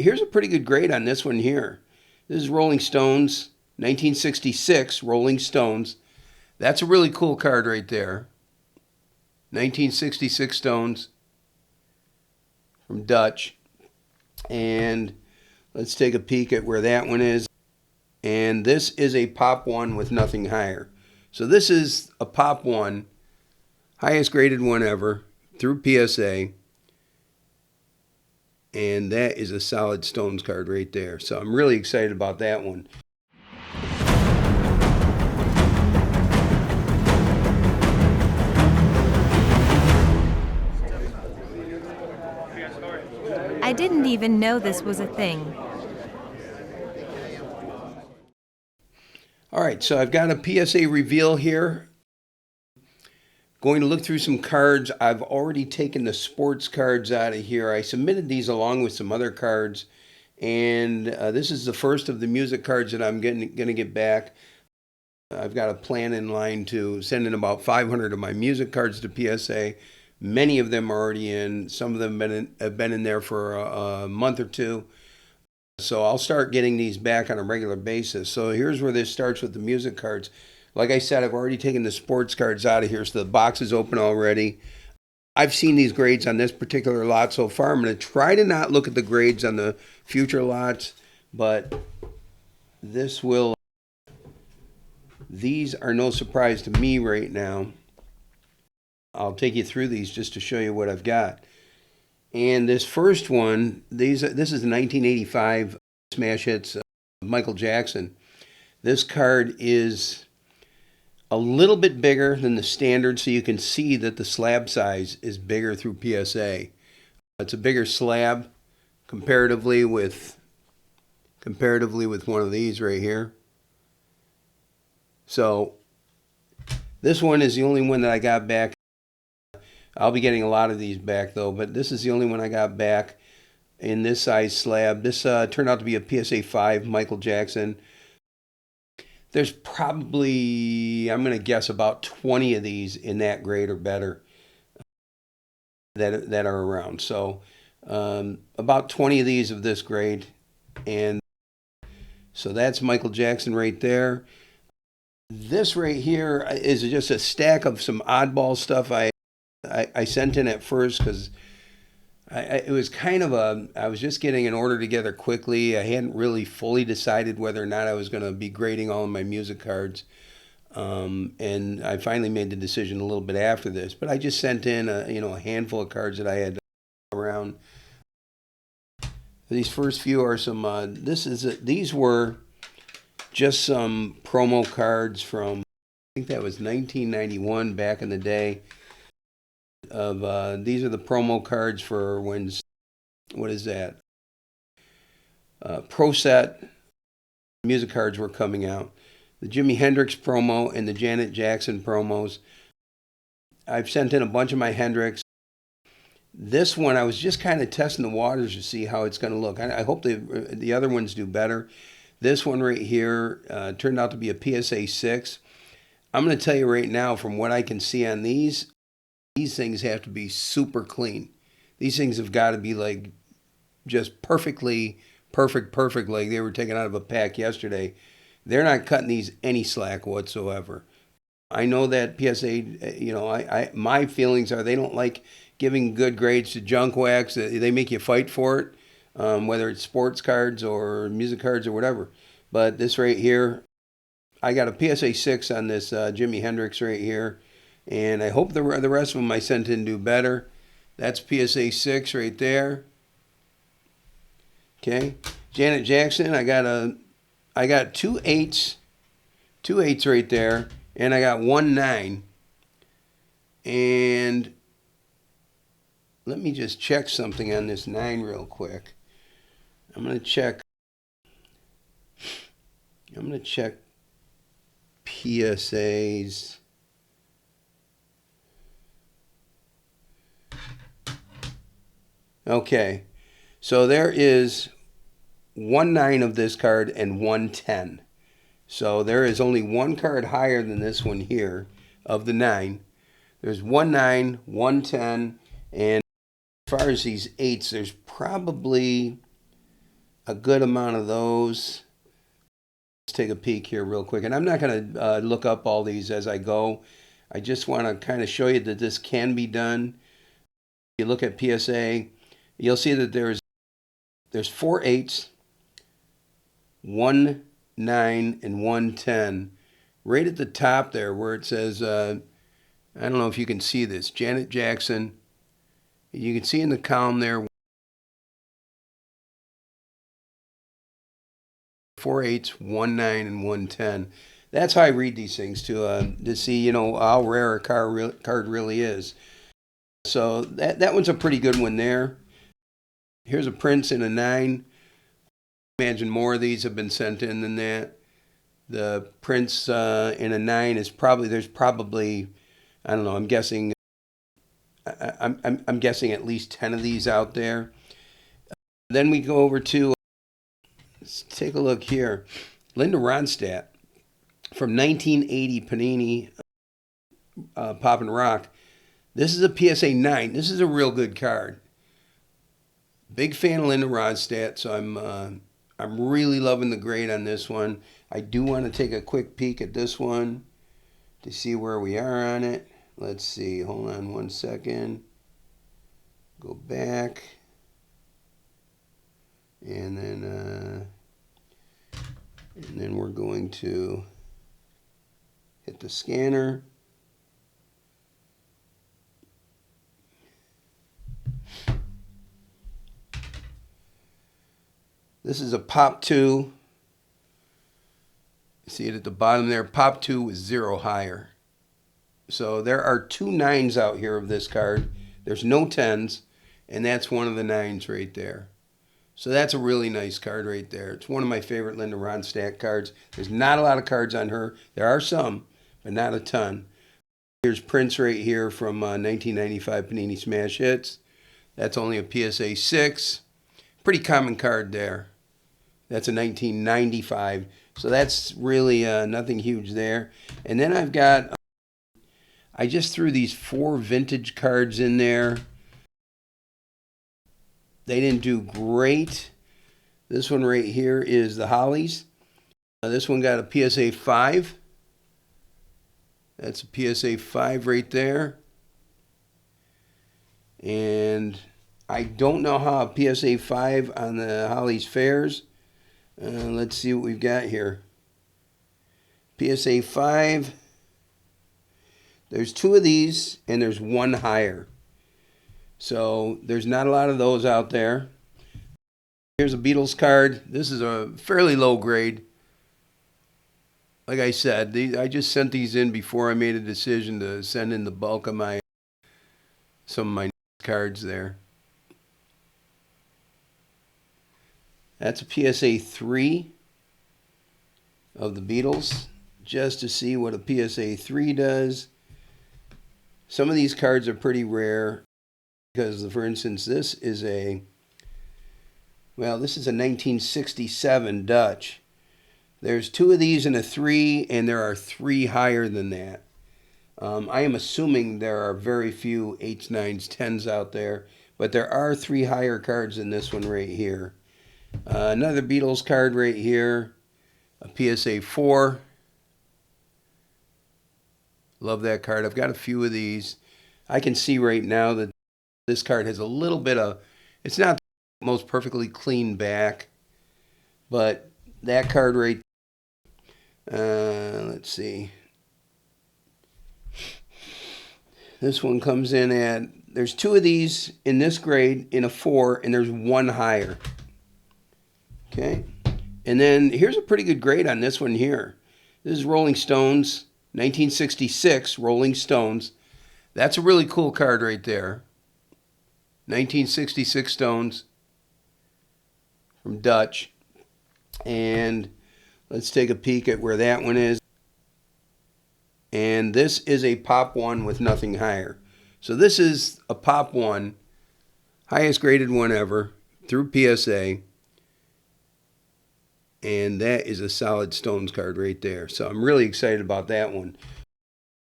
here's a pretty good grade on this one here. This is Rolling Stones, 1966 Rolling Stones. That's a really cool card right there. 1966 Stones from Dutch. And let's take a peek at where that one is. And this is a Pop 1 with nothing higher. So this is a Pop 1, highest graded one ever through PSA. And that is a solid Stones card right there. So I'm really excited about that one. I didn't even know this was a thing. All right, so I've got a PSA Reveal here. Going to look through some cards. I've already taken the sports cards out of here. I submitted these along with some other cards. And this is the first of the music cards that I'm going to get back. I've got a plan in line to send in about 500 of my music cards to PSA. Many of them are already in. Some of them have been in there for a month or two. So I'll start getting these back on a regular basis. So here's where this starts with the music cards. Like I said, I've already taken the sports cards out of here, so the box is open already. I've seen these grades on this particular lot so far. I'm going to try to not look at the grades on the future lots, but these are no surprise to me right now. I'll take you through these just to show you what I've got. And this first one, this is the 1985 Smash Hits Michael Jackson. This card is a little bit bigger than the standard, so you can see that the slab size is bigger through PSA. It's a bigger slab comparatively with one of these right here. So this one is the only one that I got back. I'll be getting a lot of these back though, but this is the only one I got back in this size slab. This turned out to be a PSA 5 Michael Jackson. There's probably, I'm going to guess, about 20 of these in that grade or better that are around. So about 20 of these of this grade. And so that's Michael Jackson right there. This right here is just a stack of some oddball stuff I sent in at first because it was kind of I was just getting an order together quickly. I hadn't really fully decided whether or not I was going to be grading all of my music cards. And I finally made the decision a little bit after this. But I just sent in a handful of cards that I had around. These first few are some, these were just some promo cards from, I think that was 1991 back in the day. These are the promo cards for when, what is that? Pro Set music cards were coming out. The Jimi Hendrix promo and the Janet Jackson promos. I've sent in a bunch of my Hendrix. This one, I was just kind of testing the waters to see how it's going to look. I hope the other ones do better. This one right here turned out to be a PSA 6. I'm going to tell you right now, from what I can see on these things have to be super clean. These things have got to be like just perfect, like they were taken out of a pack yesterday. They're not cutting these any slack whatsoever. I know that PSA, my feelings are they don't like giving good grades to junk wax. They make you fight for it, whether it's sports cards or music cards or whatever. But this right here, I got a PSA 6 on this Jimi Hendrix right here. And I hope the rest of them I sent in do better. That's PSA 6 right there. Okay. Janet Jackson, I got two eights right there. And I got 1 9. And let me just check something on this 9 real quick. I'm going to check PSAs. Okay, so there is 1 9 of this card and 1 10. So there is only one card higher than this one here of the 9. There's 1 9, 1 10, and as far as these 8s, there's probably a good amount of those. Let's take a peek here real quick. And I'm not going to look up all these as I go. I just want to kind of show you that this can be done. If you look at PSA, you'll see that there's 4 8s, 1 9, and 1 10. Right at the top there where it says, I don't know if you can see this, Janet Jackson. You can see in the column there 4 8s, 1 9, and 1 10. That's how I read these things to see, how rare a card really is. So that one's a pretty good one there. Here's a Prince in a 9. Imagine more of these have been sent in than that. The Prince in a 9 is there's probably, I don't know, I'm guessing at least 10 of these out there. Then we go over to, let's take a look here. Linda Ronstadt from 1980 Panini Pop and Rock. This is a PSA 9. This is a real good card. Big fan of Linda Ronstadt, so I'm really loving the grade on this one. I do want to take a quick peek at this one to see where we are on it. Let's see. Hold on one second. Go back. And then we're going to hit the scanner. This is a Pop 2. See it at the bottom there. Pop 2 with 0 higher. So there are 2 9s out here of this card. There's no 10s, and that's one of the 9s right there. So that's a really nice card right there. It's one of my favorite Linda Ronstadt cards. There's not a lot of cards on her. There are some, but not a ton. Here's Prince right here from 1995 Panini Smash Hits. That's only a PSA 6. Pretty common card there. That's a 1995. So that's really nothing huge there. And then I've got, I just threw these 4 vintage cards in there. They didn't do great. This one right here is the Hollies. This one got a PSA 5. That's a PSA 5 right there. And I don't know how a PSA 5 on the Hollies fares. Let's see what we've got here. PSA 5. There's 2 of these, and there's 1 higher. So there's not a lot of those out there. Here's a Beatles card. This is a fairly low grade. Like I said, I just sent these in before I made a decision to send in the bulk of some of my cards there. That's a PSA 3 of the Beatles, just to see what a PSA 3 does. Some of these cards are pretty rare because, for instance, this is a 1967 Dutch. There's 2 of these in a 3, and there are 3 higher than that. I am assuming there are very few 8s, 9s, 10s out there, but there are 3 higher cards than this one right here. Another Beatles card right here, a PSA 4. Love that card. I've got a few of these. I can see right now that this card has a little bit of, it's not the most perfectly clean back, but that card right, let's see. This one comes in at, there's 2 of these in this grade in a 4, and there's 1 higher. Okay, and then here's a pretty good grade on this one here. This is Rolling Stones, 1966 Rolling Stones. That's a really cool card right there. 1966 Stones from Dutch. And let's take a peek at where that one is. And this is a Pop 1 with nothing higher. So this is a Pop 1, highest graded one ever through PSA. And that is a solid Stones card right there. So I'm really excited about that one.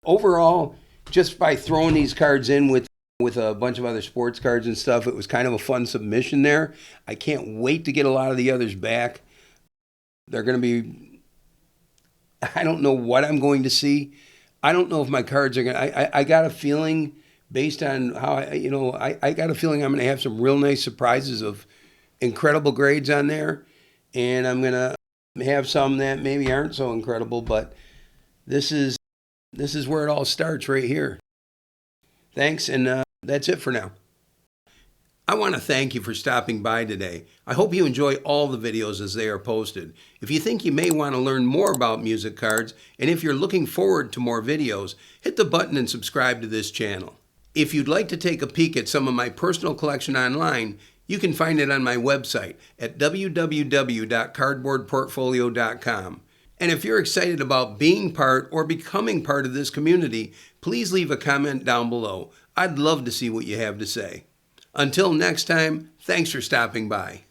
Overall, just by throwing these cards in with with a bunch of other sports cards and stuff. It was kind of a fun submission there. I can't wait to get a lot of the others back. They're going to be, I don't know what I'm going to see. I don't know if my cards are going to, I got a feeling based on how, I got a feeling I'm going to have some real nice surprises of incredible grades on there. And I'm going to have some that maybe aren't so incredible, but this is where it all starts right here. Thanks, and that's it for now. I want to thank you for stopping by today. I hope you enjoy all the videos as they are posted. If you think you may want to learn more about music cards, and if you're looking forward to more videos, hit the button and subscribe to this channel. If you'd like to take a peek at some of my personal collection online, you can find it on my website at www.cardboardportfolio.com. And if you're excited about being part or becoming part of this community, please leave a comment down below. I'd love to see what you have to say. Until next time, thanks for stopping by.